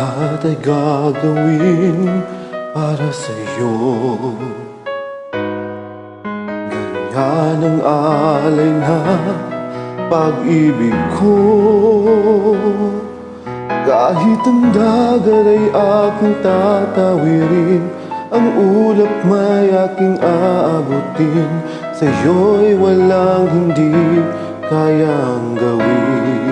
Lahat ay gagawin para sa'yo. Ganyan ang alay na pag-ibig ko. Kahit ang dagat ay aking tatawirin, ang ulap may aking aabutin. Sa'yo'y walang hindi kayang gawin.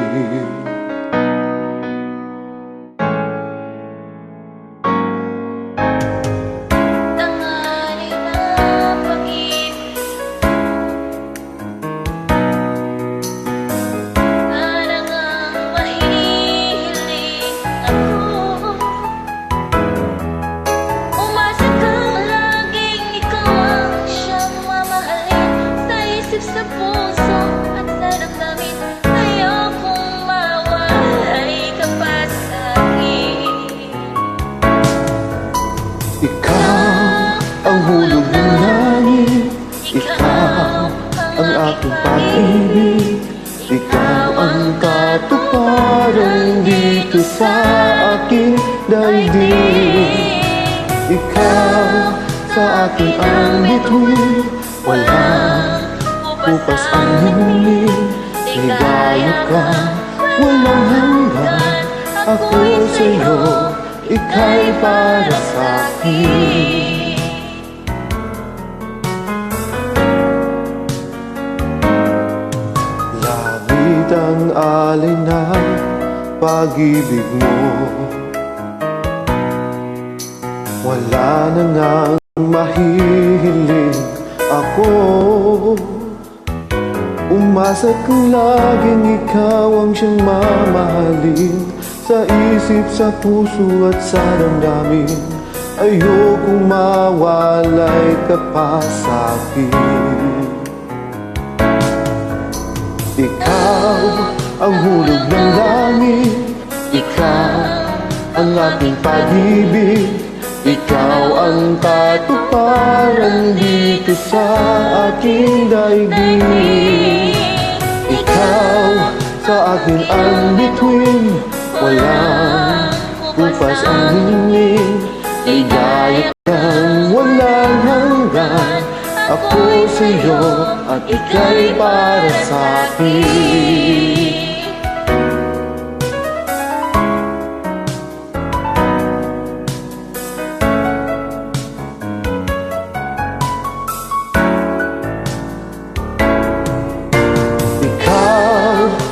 Sa puso at sa damdamin, ayokong mawalay ka pa sa'kin. Ikaw ang hulog ng langit, ikaw ang aking pag-ibig, ikaw ang katuparan dito sa aking daigdig. Ikaw sa akin ang bituin, walang bukas ang himig, ligaya ka, walang hanggan. Ako sa'yo, ika'y para sa'kin. Langit ang alay ng pag-ibig mo, wala na ngang mahihiling ako. Umasa kang laging ikaw ang siyang mamahalin, sa isip, sa puso at sa damdamin. Ayokong mawalay ka pa sa'kin. Ikaw ang hulog ng langit, ikaw ang aking pag-ibig, ikaw ang katuparan dito sa aking daigdig. Ikaw sa akin ang bituin, walang bukas ang hingin, ligaya kang walang hanggan. Ako sa'yo at ika'y para sa'kin.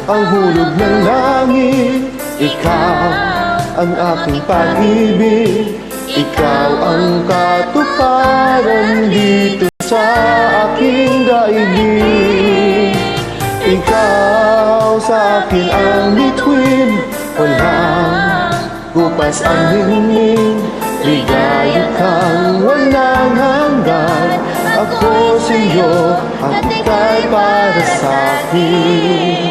Ang hulog ng langit, ikaw ang aking pag-ibig, ikaw ang katuparan dito sa aking daigdig. Ikaw sa akin ang bituin, walang bukas ang hingin, ligaya kang walang hanggan. Ako sa'yo at ika'y para sa'kin.